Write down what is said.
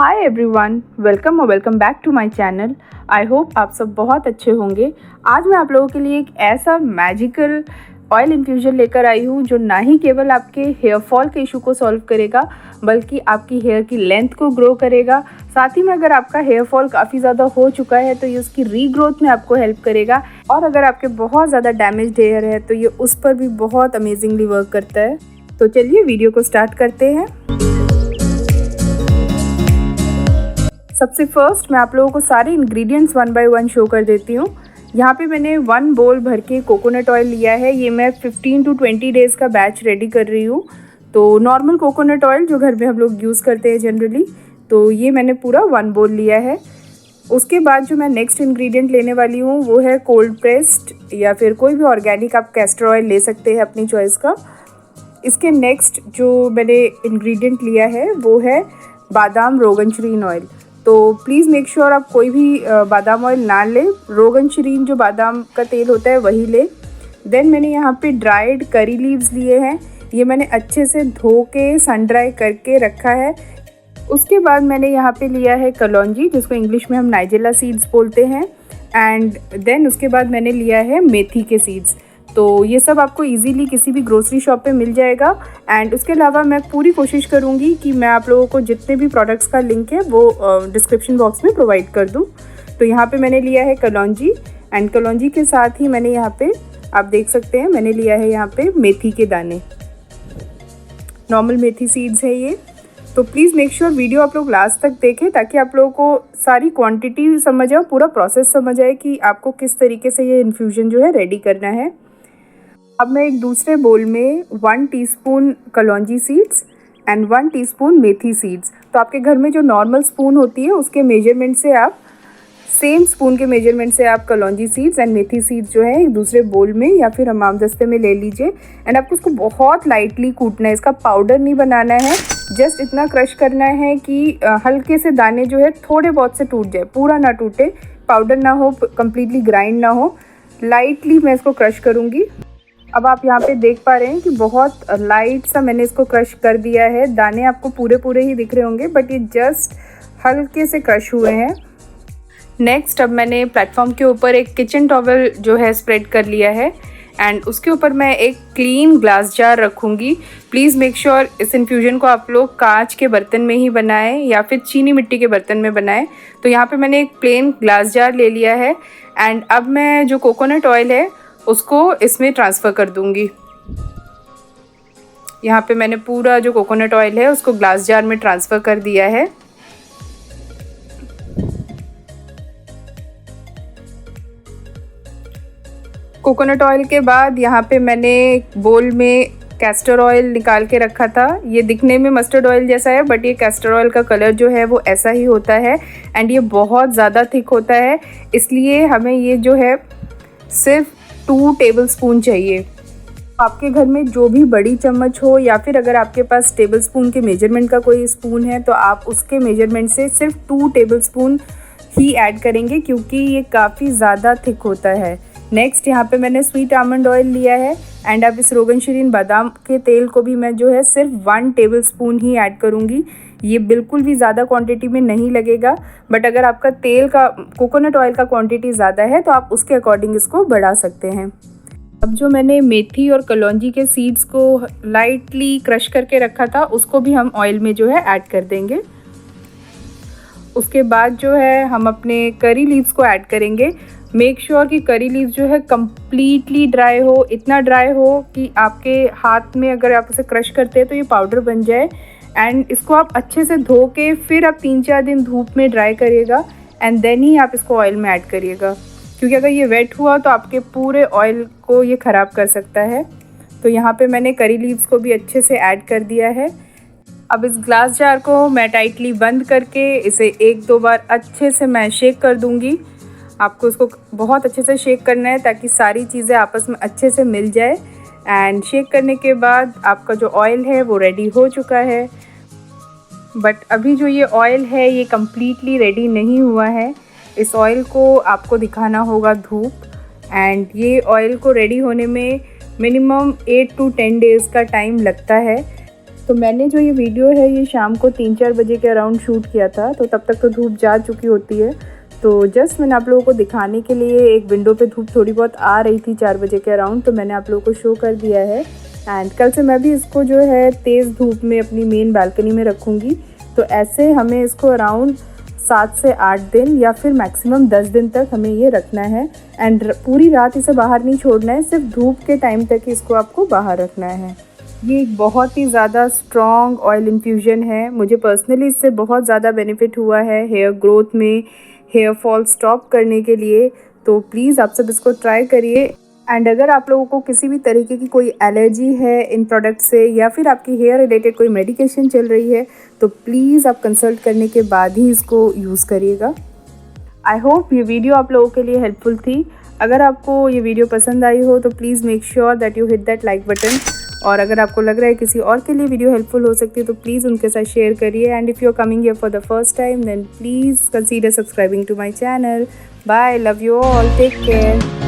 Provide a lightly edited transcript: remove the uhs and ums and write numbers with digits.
हाय everyone, welcome और welcome back to my channel. I hope आप सब बहुत अच्छे होंगे। आज मैं आप लोगों के लिए एक ऐसा मैजिकल ऑयल इन्फ्यूजन लेकर आई हूँ जो ना ही केवल आपके हेयर फॉल के इशू को सॉल्व करेगा बल्कि आपकी हेयर की लेंथ को ग्रो करेगा। साथ ही में अगर आपका हेयर फॉल काफ़ी ज़्यादा हो चुका है तो ये उसकी रीग्रोथ में आपको हेल्प करेगा, और अगर आपके बहुत ज़्यादा डैमेज्ड हेयर है तो ये उस पर भी बहुत अमेजिंगली वर्क करता है। तो चलिए वीडियो को स्टार्ट करते हैं। सबसे फर्स्ट मैं आप लोगों को सारे ingredients one by one show कर देती हूँ। यहाँ पे मैंने 1 बोल भर के कोकोनट ऑयल लिया है। ये मैं 15 to 20 डेज़ का बैच रेडी कर रही हूँ। तो नॉर्मल कोकोनट ऑयल जो घर में हम लोग यूज़ करते हैं जनरली, तो ये मैंने पूरा 1 बोल लिया है। उसके बाद जो मैं नेक्स्ट इंग्रेडिएंट लेने वाली हूँ वो है कोल्ड प्रेस्ड या फिर कोई भी ऑर्गेनिक आप कैस्टर ऑयल ले सकते हैं अपनी चॉइस का। इसके नेक्स्ट जो मैंने इंग्रेडिएंट लिया है वो है बादाम रोगन शरीन ऑयल। तो प्लीज़ मेक श्योर आप कोई भी बादाम ऑयल ना लें, रोगन शरीन जो बादाम का तेल होता है वही लें। देन मैंने यहाँ पे ड्राइड करी लीव्स लिए हैं। ये मैंने अच्छे से धो के सन ड्राई करके रखा है। उसके बाद मैंने यहाँ पे लिया है कलौंजी, जिसको इंग्लिश में हम नाइजेला सीड्स बोलते हैं। एंड देन उसके बाद मैंने लिया है मेथी के सीड्स। तो ये सब आपको इजीली किसी भी ग्रोसरी शॉप पे मिल जाएगा। एंड उसके अलावा मैं पूरी कोशिश करूँगी कि मैं आप लोगों को जितने भी प्रोडक्ट्स का लिंक है वो डिस्क्रिप्शन बॉक्स में प्रोवाइड कर दूँ। तो यहाँ पे मैंने लिया है कलौंजी, एंड कलौंजी के साथ ही मैंने यहाँ पे आप देख सकते हैं मैंने लिया है यहाँ पे मेथी के दाने, नॉर्मल मेथी सीड्स है ये। तो प्लीज़ मेक श्योर वीडियो आप लोग लास्ट तक देखें ताकि आप लोगों को सारी क्वांटिटी समझ आए, पूरा प्रोसेस समझ आए कि आपको किस तरीके से ये इन्फ्यूजन जो है रेडी करना है। अब मैं एक दूसरे बोल में 1 teaspoon kalonji seeds and 1 teaspoon methi seeds, तो आपके घर में जो नॉर्मल स्पून होती है उसके मेजरमेंट से आप सेम स्पून के मेजरमेंट से आप कलौंजी सीड्स एंड मेथी सीड्स जो है एक दूसरे बोल में या फिर हमामदस्ते में ले लीजिए। एंड आपको उसको बहुत लाइटली कूटना है, इसका पाउडर नहीं बनाना है, जस्ट इतना क्रश करना है कि हल्के से दाने जो है थोड़े बहुत से टूट जाए, पूरा ना टूटे, पाउडर ना हो, कम्प्लीटली ग्राइंड ना हो, लाइटली मैं इसको क्रश करूँगी। अब आप यहाँ पे देख पा रहे हैं कि बहुत लाइट सा मैंने इसको क्रश कर दिया है। दाने आपको पूरे पूरे ही दिख रहे होंगे बट ये जस्ट हल्के से क्रश हुए हैं। नेक्स्ट अब मैंने प्लेटफॉर्म के ऊपर एक किचन टॉवल जो है स्प्रेड कर लिया है एंड उसके ऊपर मैं एक क्लीन ग्लास जार रखूँगी। प्लीज़ मेक श्योर इस इन्फ्यूजन को आप लोग कांच के बर्तन में ही बनाएं या फिर चीनी मिट्टी के बर्तन में बनाएं। तो यहाँ पे मैंने एक प्लेन ग्लास जार ले लिया है एंड अब मैं जो कोकोनट ऑयल है उसको इसमें ट्रांसफ़र कर दूंगी। यहाँ पे मैंने पूरा जो कोकोनट ऑयल है उसको ग्लास जार में ट्रांसफ़र कर दिया है। कोकोनट ऑयल के बाद यहाँ पे मैंने बोल में कैस्टर ऑयल निकाल के रखा था। ये दिखने में मस्टर्ड ऑयल जैसा है बट ये कैस्टर ऑयल का कलर जो है वो ऐसा ही होता है एंड ये बहुत ज़्यादा थिक होता है, इसलिए हमें ये जो है सिर्फ 2 टेबल स्पून चाहिए। आपके घर में जो भी बड़ी चम्मच हो या फिर अगर आपके पास टेबल स्पून के मेजरमेंट का कोई स्पून है तो आप उसके मेजरमेंट से सिर्फ 2 टेबल स्पून ही ऐड करेंगे क्योंकि ये काफ़ी ज़्यादा थिक होता है। नेक्स्ट यहाँ पे मैंने स्वीट आमंड ऑयल लिया है एंड अब इस रोगन शरीन बादाम के तेल को भी मैं जो है सिर्फ 1 टेबल स्पून ही ऐड करूँगी। ये बिल्कुल भी ज़्यादा क्वांटिटी में नहीं लगेगा, बट अगर आपका तेल का कोकोनट ऑयल का क्वांटिटी ज़्यादा है तो आप उसके अकॉर्डिंग इसको बढ़ा सकते हैं। अब जो मैंने मेथी और कलौंजी के सीड्स को लाइटली क्रश करके रखा था उसको भी हम ऑयल में जो है ऐड कर देंगे। उसके बाद जो है हम अपने करी लीव्स को ऐड करेंगे। मेक श्योर कि करी लीव्स जो है कम्प्लीटली ड्राई हो, इतना ड्राई हो कि आपके हाथ में अगर आप उसे क्रश करते हैं तो ये पाउडर बन जाए। एंड इसको आप अच्छे से धो के फिर आप 3-4 दिन धूप में ड्राई करिएगा एंड देन ही आप इसको ऑयल में ऐड करिएगा, क्योंकि अगर ये वेट हुआ तो आपके पूरे ऑयल को ये ख़राब कर सकता है। तो यहाँ पे मैंने करी लीव्स को भी अच्छे से ऐड कर दिया है। अब इस ग्लास जार को मैं टाइटली बंद करके इसे 1-2 बार अच्छे से मैं शेक कर दूँगी। आपको इसको बहुत अच्छे से शेक करना है ताकि सारी चीज़ें आपस में अच्छे से मिल जाए। एंड शेक करने के बाद आपका जो ऑयल है वो रेडी हो चुका है, बट अभी जो ये ऑयल है ये कम्प्लीटली रेडी नहीं हुआ है। इस ऑयल को आपको दिखाना होगा धूप, एंड ये ऑयल को रेडी होने में मिनिमम 8 to 10 डेज़ का टाइम लगता है। तो मैंने जो ये वीडियो है ये शाम को 3-4 बजे के अराउंड शूट किया था, तो तब तक तो धूप जा चुकी होती है। तो जस्ट मैंने आप लोगों को दिखाने के लिए, एक विंडो पे धूप थोड़ी बहुत आ रही थी 4 बजे के अराउंड, तो मैंने आप लोगों को शो कर दिया है। एंड कल से मैं भी इसको जो है तेज़ धूप में अपनी मेन बालकनी में रखूँगी। तो ऐसे हमें इसको अराउंड 7 से 8 दिन या फिर मैक्सिमम 10 दिन तक हमें ये रखना है। एंड पूरी रात इसे बाहर नहीं छोड़ना है, सिर्फ धूप के टाइम तक ही इसको आपको बाहर रखना है। ये एक बहुत ही ज़्यादा स्ट्रॉन्ग ऑयल इन्फ्यूज़न है। मुझे पर्सनली इससे बहुत ज़्यादा बेनिफिट हुआ है हेयर ग्रोथ में, हेयर फॉल स्टॉप करने के लिए। तो प्लीज़ आप सब इसको ट्राई करिए। एंड अगर आप लोगों को किसी भी तरीके की कोई एलर्जी है इन प्रोडक्ट से, या फिर आपकी हेयर रिलेटेड कोई मेडिकेशन चल रही है, तो प्लीज़ आप कंसल्ट करने के बाद ही इसको यूज़ करिएगा। आई होप ये वीडियो आप लोगों के लिए हेल्पफुल थी। अगर आपको ये वीडियो पसंद आई हो तो please make sure that you hit that like button. और अगर आपको लग रहा है किसी और के लिए वीडियो हेल्पफुल हो सकती है तो प्लीज़ उनके साथ शेयर करिए। And if you are coming here for the first time then please consider subscribing to my channel. Bye, love you all, take care.